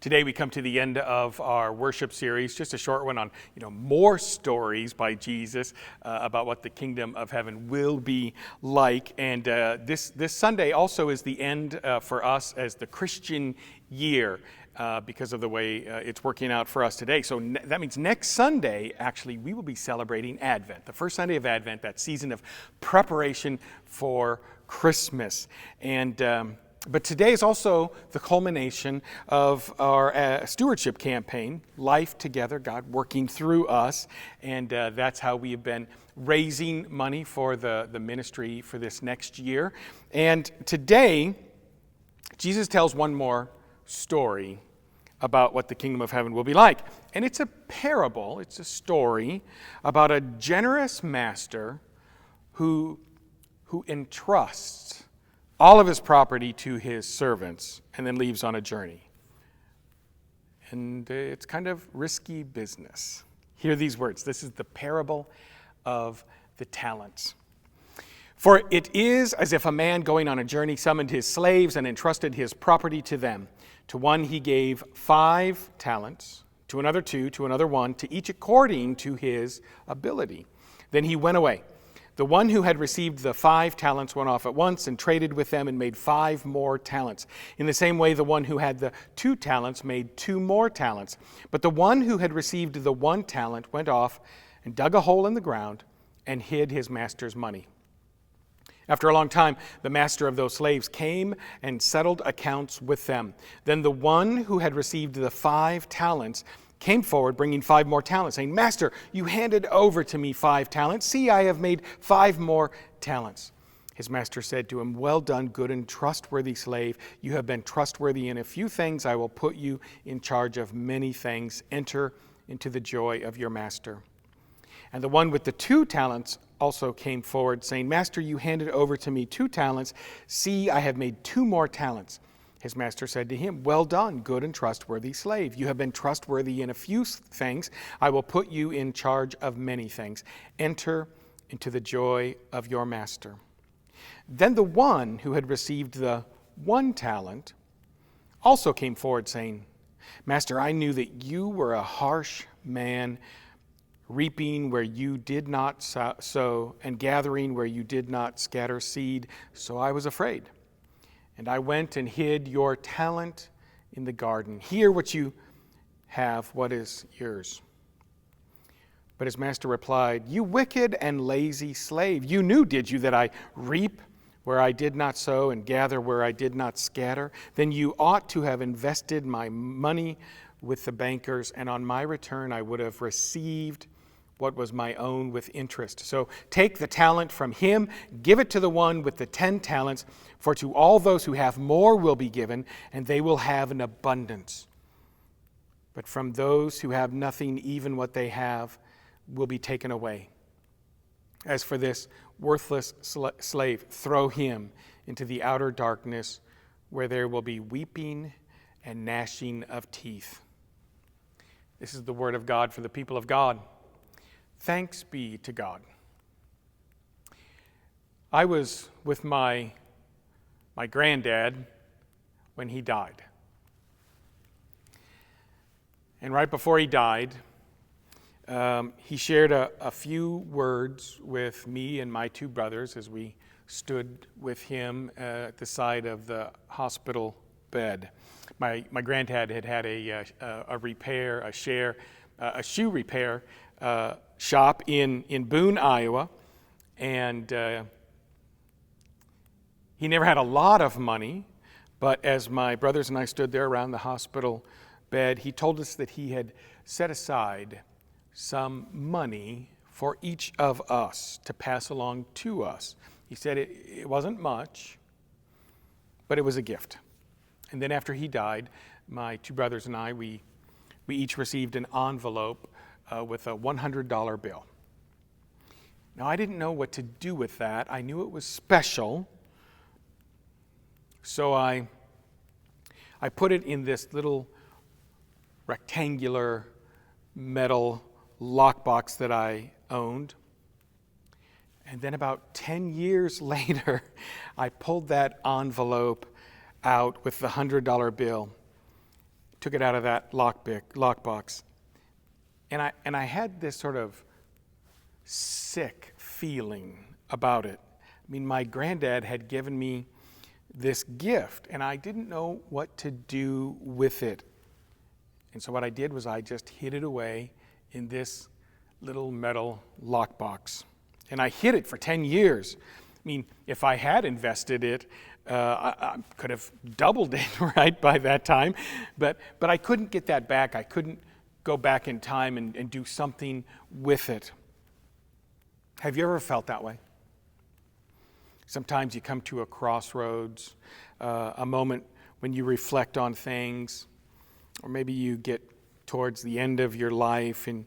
Today we come to the end of our worship series, just a short one on more stories by Jesus about what the kingdom of heaven will be like. And this Sunday also is the end for us as the Christian year because of the way it's working out for us today. So that means next Sunday, actually, we will be celebrating Advent, the first Sunday of Advent, that season of preparation for Christmas. And but today is also the culmination of our stewardship campaign, Life Together, God working through us. And that's how we have been raising money for the ministry for this next year. And today, Jesus tells one more story about what the kingdom of heaven will be like. And it's a parable, it's a story about a generous master who entrusts all of his property to his servants, and then leaves on a journey. And it's kind of risky business. Hear these words. This is the parable of the talents. For it is as if a man going on a journey summoned his slaves and entrusted his property to them. To one he gave 5 talents, to another 2, to another 1, to each according to his ability. Then he went away. The one who had received the 5 talents went off at once and traded with them and made 5 more talents. In the same way, the one who had the 2 talents made 2 more talents. But the one who had received the 1 talent went off and dug a hole in the ground and hid his master's money. After a long time, the master of those slaves came and settled accounts with them. Then the one who had received the 5 talents came forward, bringing 5 more talents, saying, "Master, you handed over to me 5 talents. See, I have made 5 more talents." His master said to him, "Well done, good and trustworthy slave. You have been trustworthy in a few things. I will put you in charge of many things. Enter into the joy of your master." And the one with the 2 talents also came forward, saying, "Master, you handed over to me 2 talents. See, I have made 2 more talents." His master said to him, "Well done, good and trustworthy slave. You have been trustworthy in a few things. I will put you in charge of many things. Enter into the joy of your master." Then the one who had received the 1 talent also came forward, saying, "Master, I knew that you were a harsh man, reaping where you did not sow and gathering where you did not scatter seed. So I was afraid. And I went and hid your talent in the garden. Here what you have, what is yours." But his master replied, "You wicked and lazy slave, you knew, did you, that I reap where I did not sow and gather where I did not scatter? Then you ought to have invested my money with the bankers, and on my return I would have received what was my own with interest. So take the talent from him, give it to the one with the 10 talents, for to all those who have more will be given, and they will have an abundance. But from those who have nothing, even what they have will be taken away. As for this worthless slave, throw him into the outer darkness, where there will be weeping and gnashing of teeth." This is the word of God for the people of God. Thanks be to God. I was with my granddad when he died. And right before he died, he shared a few words with me and my 2 brothers as we stood with him at the side of the hospital bed. My granddad had a shoe repair shop in Boone, Iowa, and he never had a lot of money, but as my brothers and I stood there around the hospital bed, he told us that he had set aside some money for each of us to pass along to us. He said it wasn't much, but it was a gift. And then after he died, my 2 brothers and I, we each received an envelope with a $100 bill. Now, I didn't know what to do with that. I knew it was special. So I put it in this little rectangular metal lockbox that I owned. And then about 10 years later, I pulled that envelope out with the $100 bill, took it out of that lockbox. And I had this sort of sick feeling about it. I mean, my granddad had given me this gift, and I didn't know what to do with it. And so what I did was I just hid it away in this little metal lockbox. And I hid it for 10 years. I mean, if I had invested it, I could have doubled it, right, by that time. But I couldn't get that back. I couldn't go back in time and do something with it. Have you ever felt that way? Sometimes you come to a crossroads, a moment when you reflect on things, or maybe you get towards the end of your life and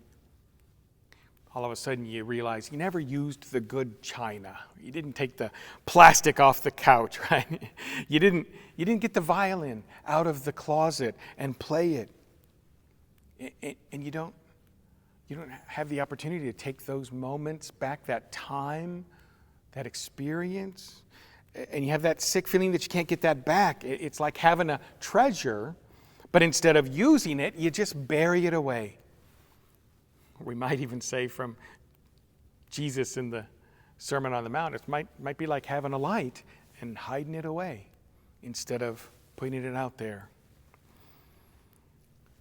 all of a sudden you realize you never used the good china. You didn't take the plastic off the couch, right? You didn't get the violin out of the closet and play it. And you don't have the opportunity to take those moments back, that time, that experience, and you have that sick feeling that you can't get that back. It's like having a treasure, but instead of using it, you just bury it away. We might even say from Jesus in the Sermon on the Mount, it might be like having a light and hiding it away instead of putting it out there.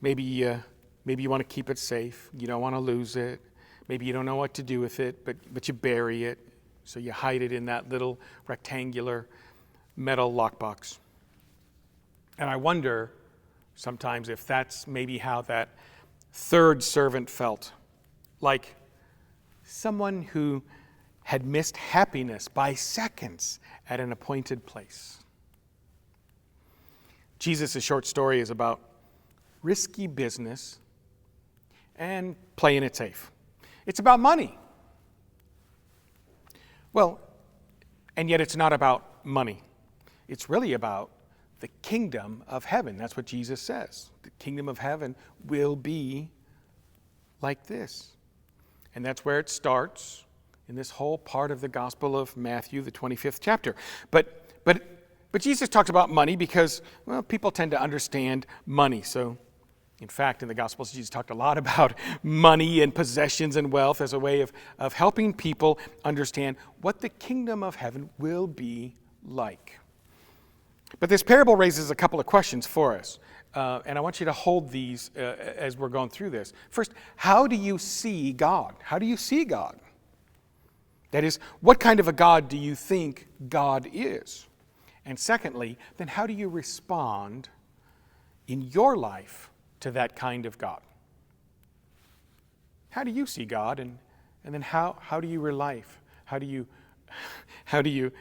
Maybe you want to keep it safe. You don't want to lose it. Maybe you don't know what to do with it, but you bury it. So you hide it in that little rectangular metal lockbox. And I wonder sometimes if that's maybe how that third servant felt. Like someone who had missed happiness by seconds at an appointed place. Jesus' short story is about risky business and playing it safe. It's about money. Well, and yet it's not about money. It's really about the kingdom of heaven. That's what Jesus says. The kingdom of heaven will be like this. And that's where it starts in this whole part of the Gospel of Matthew, the 25th chapter. But Jesus talks about money because, well, people tend to understand money. So, in fact, in the Gospels, Jesus talked a lot about money and possessions and wealth as a way of helping people understand what the kingdom of heaven will be like. But this parable raises a couple of questions for us. And I want you to hold these as we're going through this. First, how do you see God? How do you see God? That is, what kind of a God do you think God is? And secondly, then how do you respond in your life to that kind of God? How do you see God, and then how do you life? How do you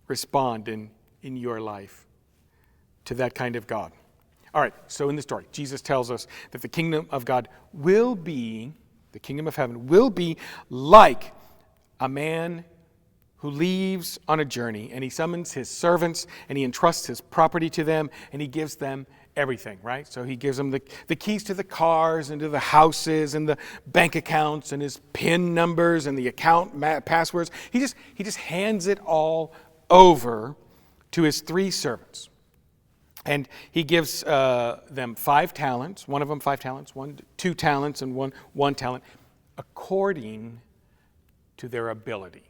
respond in your life to that kind of God? All right, so in the story, Jesus tells us that the kingdom of God will be, the kingdom of heaven will be like a man who leaves on a journey, and he summons his servants, and he entrusts his property to them, and he gives them everything, right? So he gives them the keys to the cars and to the houses and the bank accounts and his PIN numbers and the account passwords. He just hands it all over to his three servants. And he gives them 5 talents, one of them 5 talents, 2 talents, and one talent, according to their ability.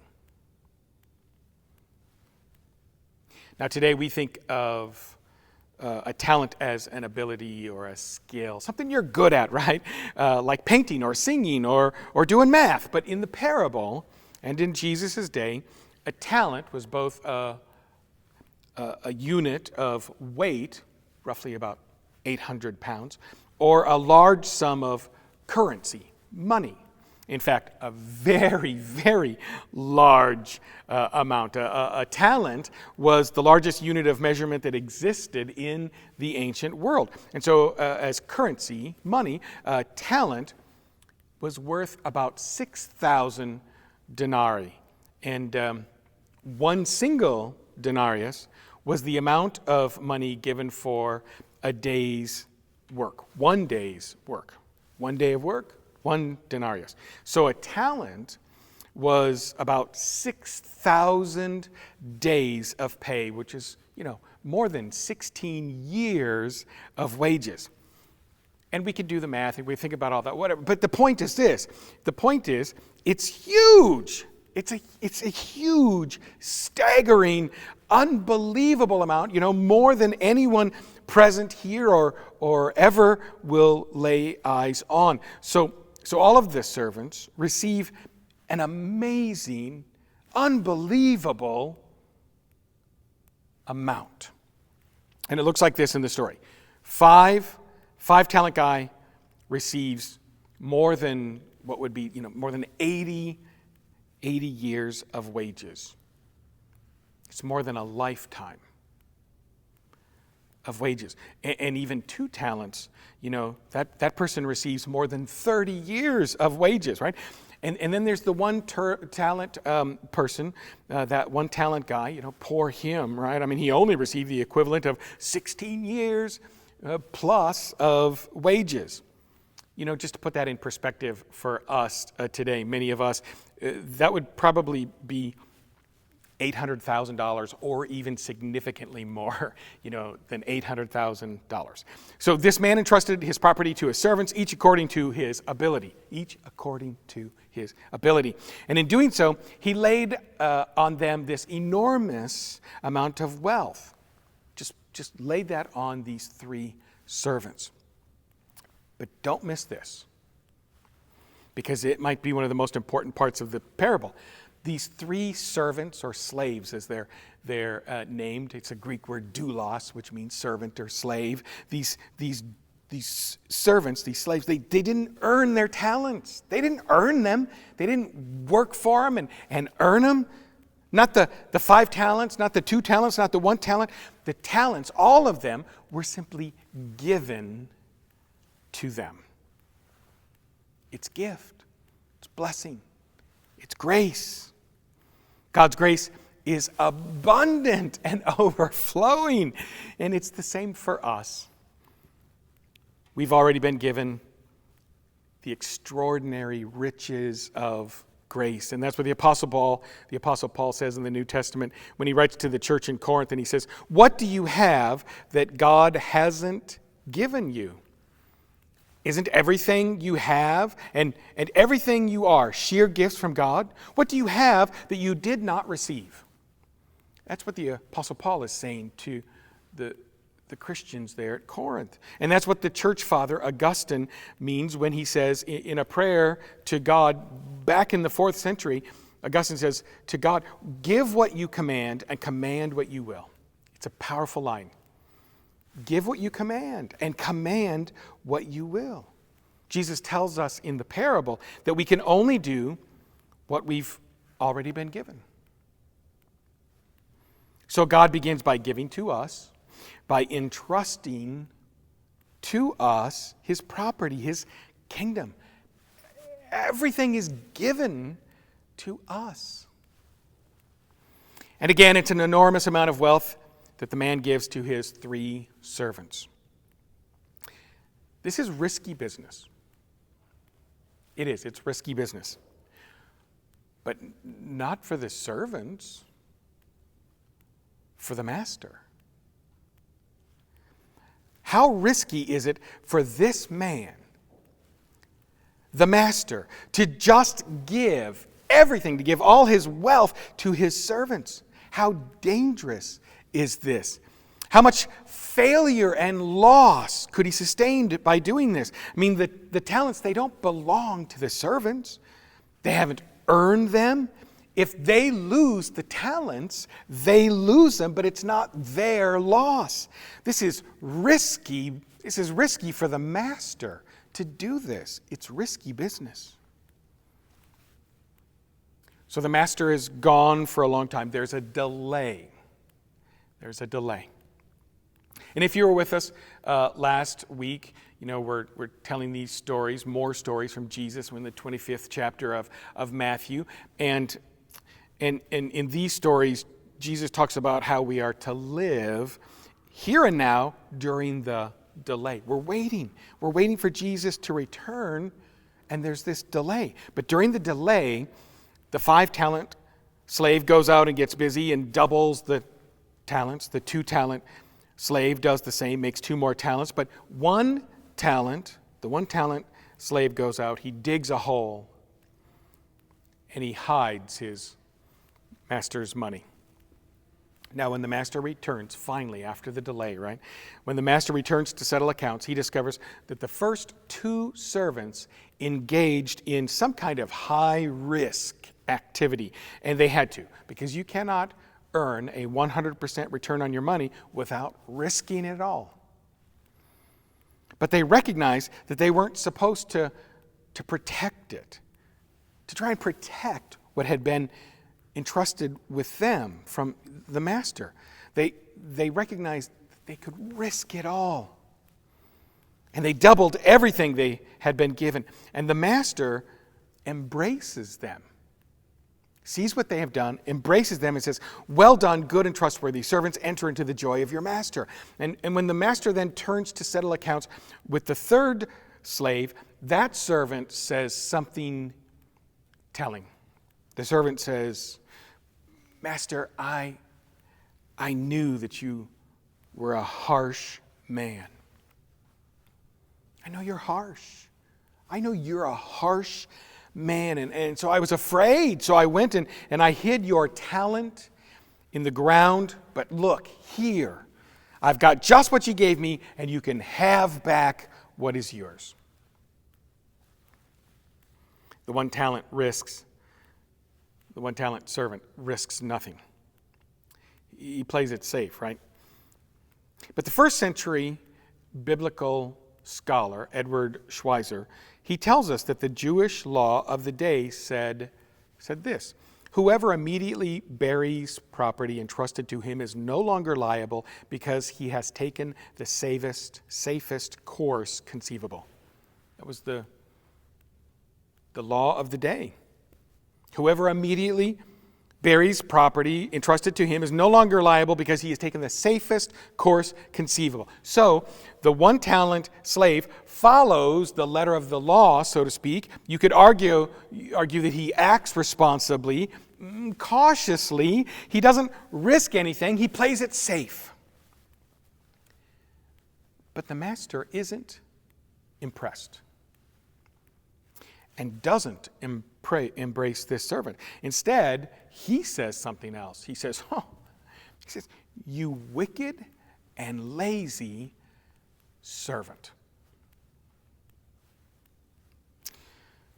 Now today we think of a talent as an ability or a skill, something you're good at, right? Like painting or singing or doing math. But in the parable and in Jesus' day, a talent was both a unit of weight, roughly about 800 pounds, or a large sum of currency, money. In fact, a very, very large amount. A talent was the largest unit of measurement that existed in the ancient world. And so as currency, money, talent was worth about 6,000 denarii. And one single denarius was the amount of money given for a day's work. 1 day's work. 1 day of work, 1 denarius. So a talent was about 6,000 days of pay, which is more than 16 years of wages. And we could do the math and we think about all that, whatever. But the point is this. The point is, it's huge. It's a huge, staggering, unbelievable amount, more than anyone present here or ever will lay eyes on. So all of the servants receive an amazing, unbelievable amount. And it looks like this in the story. Five talent guy receives more than what would be, more than 80 years of wages. It's more than a lifetime of wages. And even 2 talents, that person receives more than 30 years of wages, right? And then there's the 1 talent person, that 1 talent guy, poor him, right? I mean, he only received the equivalent of 16 years plus of wages. Just to put that in perspective for us today, many of us, that would probably be $800,000 or even significantly more, than $800,000. So this man entrusted his property to his servants, each according to his ability. And in doing so, he laid on them this enormous amount of wealth. Just laid that on these 3 servants. But don't miss this, because it might be one of the most important parts of the parable. These 3 servants, or slaves as they're named, it's a Greek word doulos, which means servant or slave. These servants, these slaves, they didn't earn their talents. They didn't earn them. They didn't work for them and earn them. Not the 5 talents, not the 2 talents, not the 1 talent. The talents, all of them, were simply given to them. It's gift. It's blessing. It's grace. God's grace is abundant and overflowing. And it's the same for us. We've already been given the extraordinary riches of grace. And that's what the Apostle Paul says in the New Testament when he writes to the church in Corinth, and he says, "What do you have that God hasn't given you? Isn't everything you have and everything you are sheer gifts from God? What do you have that you did not receive?" That's what the Apostle Paul is saying to the Christians there at Corinth. And that's what the church father Augustine means when he says in a prayer to God back in the 4th century, Augustine says to God, "Give what you command and command what you will." It's a powerful line. Give what you command and command what you will. Jesus tells us in the parable that we can only do what we've already been given. So God begins by giving to us, by entrusting to us his property, his kingdom. Everything is given to us. And again, it's an enormous amount of wealth that the man gives to his 3 servants. This is risky business. It is. It's risky business. But not for the servants, for the master. How risky is it for this man, the master, to just give everything, to give all his wealth to his servants? How dangerous is this? How much failure and loss could he sustain by doing this? I mean, the talents, they don't belong to the servants. They haven't earned them. If they lose the talents, they lose them, but it's not their loss. This is risky. This is risky for the master to do this. It's risky business. So the master is gone for a long time. There's a delay. There's a delay. And if you were with us last week, we're telling these stories, more stories from Jesus in the 25th chapter of Matthew. And in these stories, Jesus talks about how we are to live here and now during the delay. We're waiting. We're waiting for Jesus to return, and there's this delay. But during the delay, the 5-talent slave goes out and gets busy and doubles the talents. The 2-talent slave does the same, makes 2 more talents. But the 1-talent slave goes out, he digs a hole, and he hides his master's money. Now, when the master returns, finally, after the delay, right? When the master returns to settle accounts, he discovers that the first 2 servants engaged in some kind of high-risk activity. And they had to, because you cannot earn a 100% return on your money without risking it all. But they recognized that they weren't supposed to protect it, to try and protect what had been entrusted with them from the master. They recognized that they could risk it all. And they doubled everything they had been given. And the master embraces them, sees what they have done, embraces them, and says, "Well done, good and trustworthy servants, enter into the joy of your master." And when the master then turns to settle accounts with the 3rd slave, that servant says something telling. The servant says, "Master, I knew that you were a harsh man. I know you're harsh. I know you're a harsh man, and so I was afraid. So I went and I hid your talent in the ground. But look, here, I've got just what you gave me, and you can have back what is yours." The 1-talent servant risks nothing. He plays it safe, right? But the 1st century biblical scholar, Edward Schweitzer, he tells us that the Jewish law of the day said this: "Whoever immediately buries property entrusted to him is no longer liable because he has taken the safest course conceivable." That was the law of the day. Whoever immediately buries property entrusted to him is no longer liable because he has taken the safest course conceivable. So the 1-talent slave follows the letter of the law, so to speak. You could argue that he acts responsibly, cautiously. He doesn't risk anything. He plays it safe. But the master isn't impressed and doesn't embrace this servant. Instead, he says something else. He says, "You wicked and lazy servant."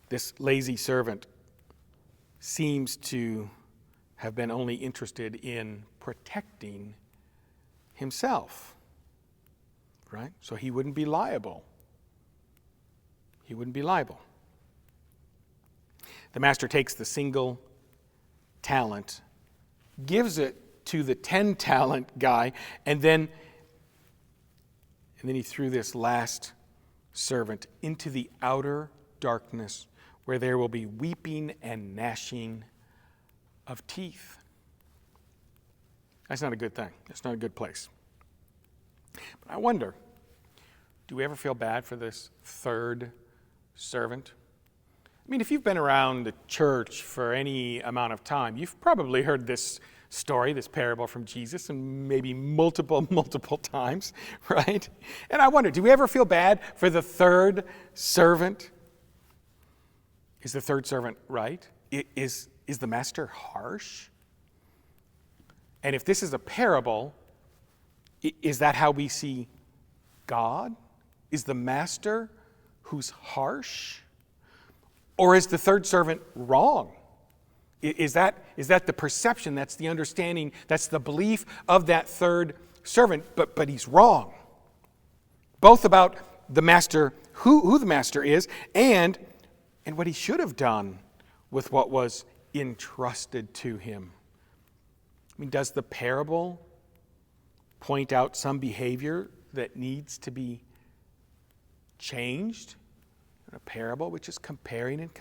This lazy servant seems to have been only interested in protecting himself, right? So he wouldn't be liable. He wouldn't be liable. The master takes the single talent, gives it to the 10-talent guy, and then he threw this last servant into the outer darkness where there will be weeping and gnashing of teeth. That's not a good thing. That's not a good place. But I wonder, do we ever feel bad for this 3rd servant? I mean, if you've been around the church for any amount of time, you've probably heard this story, this parable from Jesus, and maybe multiple times, right? And I wonder, do we ever feel bad for the 3rd servant? Is the 3rd servant right? Is the master harsh? And if this is a parable, is that how we see God? Is the master who's harsh? Or is the 3rd servant wrong? Is that the perception, that's the understanding, that's the belief of that 3rd servant, but he's wrong. Both about the master, who the master is, and what he should have done with what was entrusted to him. I mean, does the parable point out some behavior that needs to be changed? A parable, which is comparing and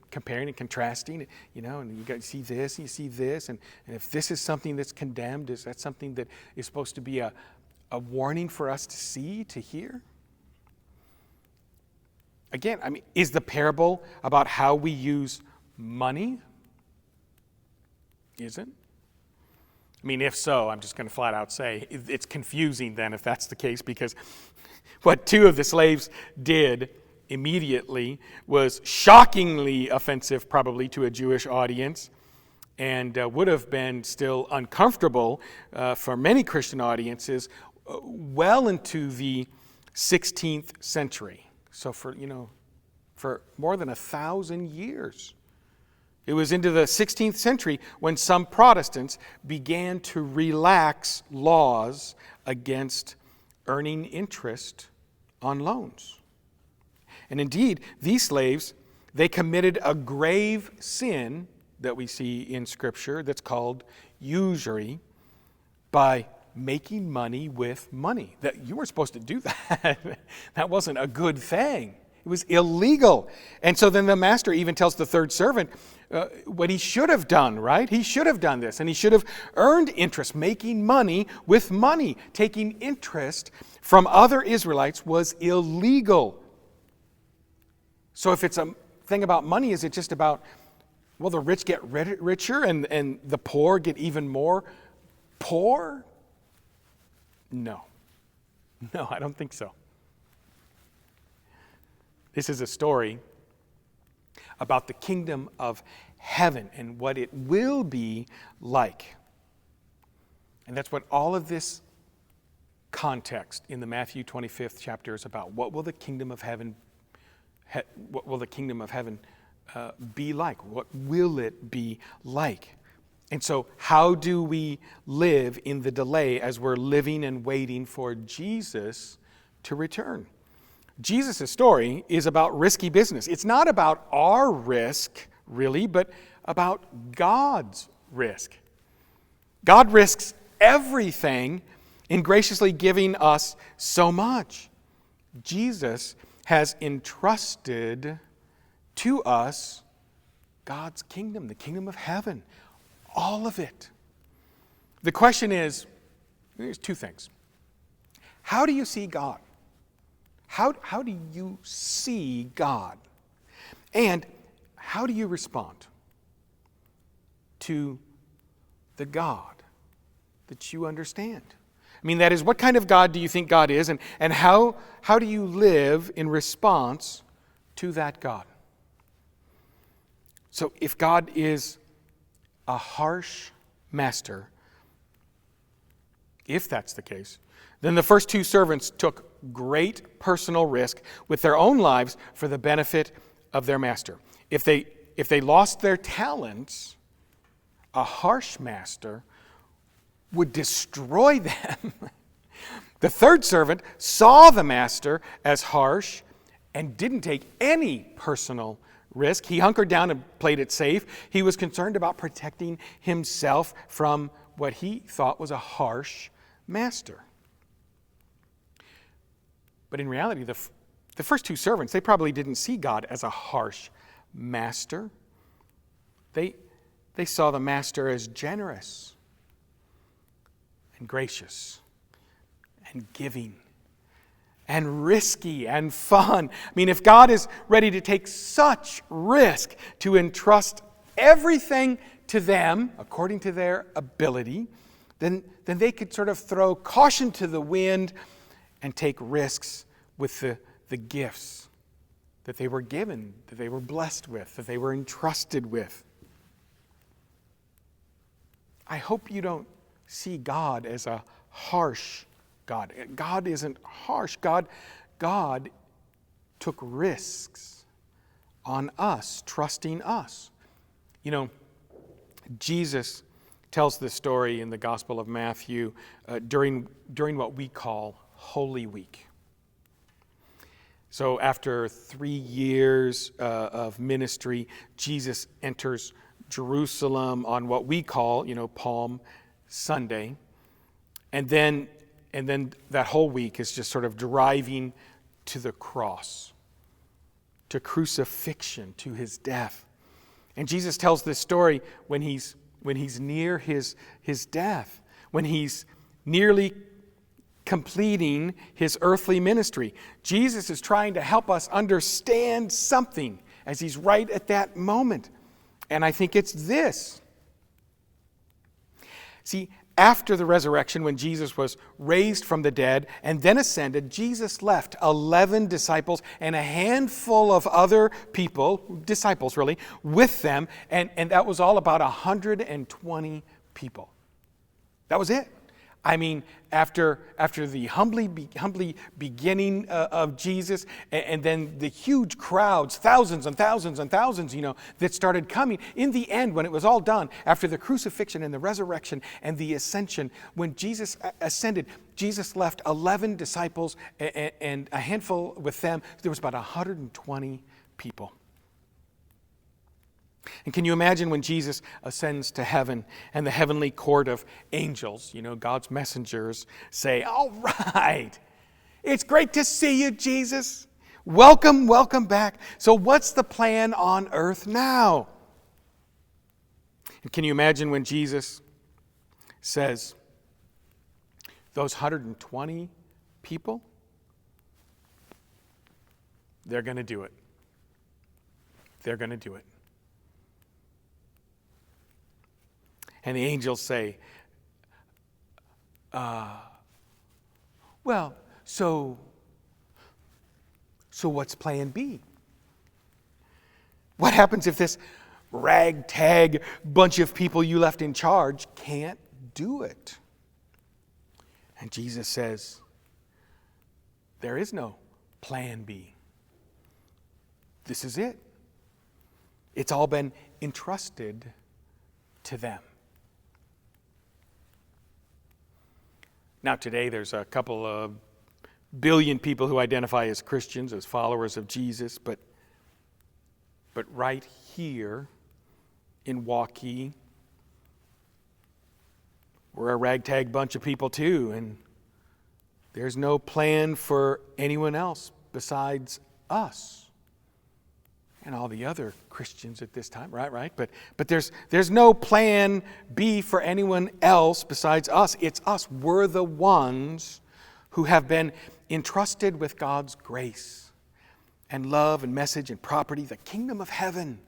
comparing and contrasting, and you see this and you see this, and if this is something that's condemned, is that something that is supposed to be a warning for us to see, to hear? Again, I mean, is the parable about how we use money? Is it? I mean, if so, I'm just going to flat out say it's confusing then if that's the case, because what two of the slaves did immediately was shockingly offensive probably to a Jewish audience, and would have been still uncomfortable for many Christian audiences well into the 16th century. So for more than 1,000 years. It was into the 16th century when some Protestants began to relax laws against earning interest on loans. And indeed, these slaves, they committed a grave sin that we see in Scripture that's called usury by making money with money. That you weren't supposed to do that. That wasn't a good thing. It was illegal. And so then the master even tells the third servant what he should have done, right? He should have done this, and he should have earned interest. Making money with money, taking interest from other Israelites was illegal. So if it's a thing about money, is it just about, well, the rich get richer and the poor get even more poor? No, I don't think so. This is a story about the kingdom of heaven and what it will be like. And that's what all of this context in the Matthew 25th chapter is about. What will the kingdom of heaven be like? What will it be like? And so how do we live in the delay as we're living and waiting for Jesus to return? Jesus' story is about risky business. It's not about our risk, really, but about God's risk. God risks everything in graciously giving us so much. Jesus has entrusted to us God's kingdom, the kingdom of heaven, all of it. The question is, there's two things. How do you see God? How do you see God? And how do you respond to the God that you understand? I mean, that is, what kind of God do you think God is? And how do you live in response to that God? So if God is a harsh master, if that's the case, then the first two servants took great personal risk with their own lives for the benefit of their master. If they lost their talents, a harsh master would destroy them. The third servant saw the master as harsh and didn't take any personal risk. He hunkered down and played it safe. He was concerned about protecting himself from what he thought was a harsh master. But in reality, the first two servants, they probably didn't see God as a harsh master. They saw the master as generous and gracious and giving and risky and fun. I mean, if God is ready to take such risk to entrust everything to them according to their ability, then they could sort of throw caution to the wind and take risks with the gifts that they were given, that they were blessed with, that they were entrusted with. I hope you don't see God as a harsh God. God isn't harsh. God took risks on us, trusting us. You know, Jesus tells this story in the Gospel of Matthew during what we call Holy Week. So after 3 years of ministry, Jesus enters Jerusalem on what we call, Palm Sunday. And then that whole week is just sort of driving to the cross, to crucifixion, to his death. And Jesus tells this story when he's near his death, when he's nearly completing his earthly ministry. Jesus is trying to help us understand something as he's right at that moment. And I think it's this. See, after the resurrection, when Jesus was raised from the dead and then ascended, Jesus left 11 disciples and a handful of other people, disciples really, with them. And that was all about 120 people. That was it. I mean, after the humbly beginning of Jesus, and then the huge crowds, thousands and thousands and thousands, that started coming. In the end, when it was all done, after the crucifixion and the resurrection and the ascension, when Jesus ascended, Jesus left 11 disciples and a handful with them. There was about 120 people. And can you imagine when Jesus ascends to heaven and the heavenly court of angels, God's messengers, say, "All right, it's great to see you, Jesus. Welcome, welcome back. So what's the plan on earth now?" And can you imagine when Jesus says, those 120 people, they're going to do it. They're going to do it. And the angels say, well, so what's plan B? What happens if this ragtag bunch of people you left in charge can't do it? And Jesus says, there is no plan B. This is it. It's all been entrusted to them. Now today there's a couple of billion people who identify as Christians, as followers of Jesus, but right here in Waukee, we're a ragtag bunch of people too, and there's no plan for anyone else besides us and all the other Christians at this time, right? But there's no plan B for anyone else besides us. It's us. We're the ones who have been entrusted with God's grace and love and message and property, the kingdom of heaven.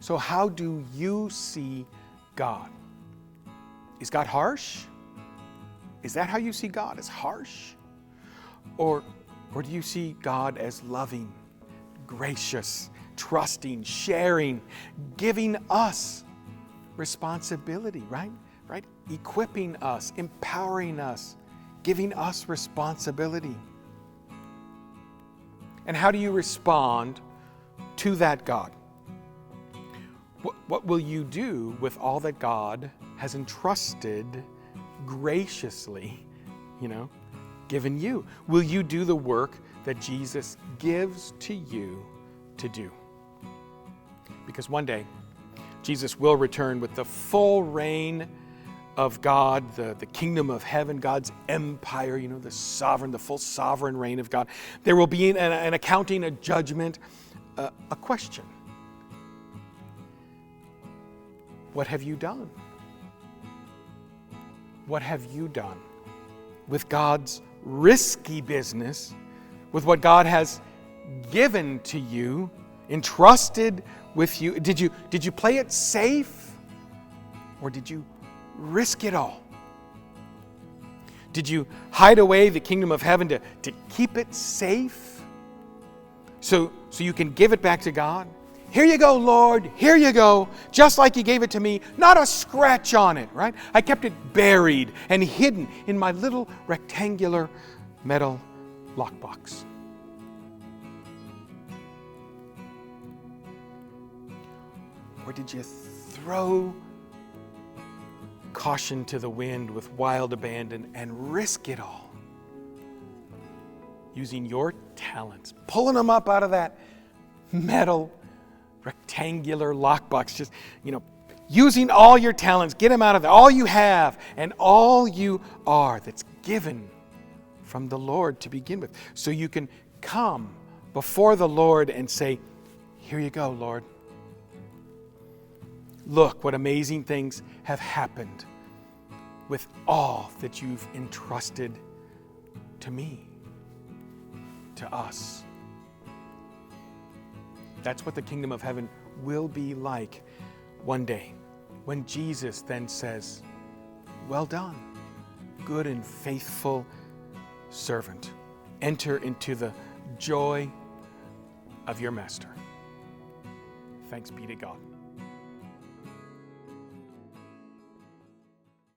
So how do you see God? Is God harsh? Is that how you see God, as harsh? Or do you see God as loving, gracious, trusting, sharing, giving us responsibility, right? Equipping us, empowering us, giving us responsibility. And how do you respond to that God? What will you do with all that God has entrusted graciously, given you? Will you do the work that Jesus gives to you to do? Because one day, Jesus will return with the full reign of God, the kingdom of heaven, God's empire, the full sovereign reign of God. There will be an accounting, a judgment, a question. What have you done? What have you done with God's risky business, with what God has given to you, entrusted with you? Did you play it safe, or did you risk it all? Did you hide away the kingdom of heaven to keep it safe so you can give it back to God? Here you go, Lord, here you go, just like you gave it to me, not a scratch on it, right? I kept it buried and hidden in my little rectangular metal lockbox. Or did you throw caution to the wind with wild abandon and risk it all? Using your talents, pulling them up out of that metal rectangular lockbox, just, using all your talents, get them out of there, all you have and all you are that's given from the Lord to begin with. So you can come before the Lord and say, here you go, Lord. Look what amazing things have happened with all that you've entrusted to me, to us. That's what the kingdom of heaven will be like one day, when Jesus then says, Well done, good and faithful servant. Enter into the joy of your master. Thanks be to God.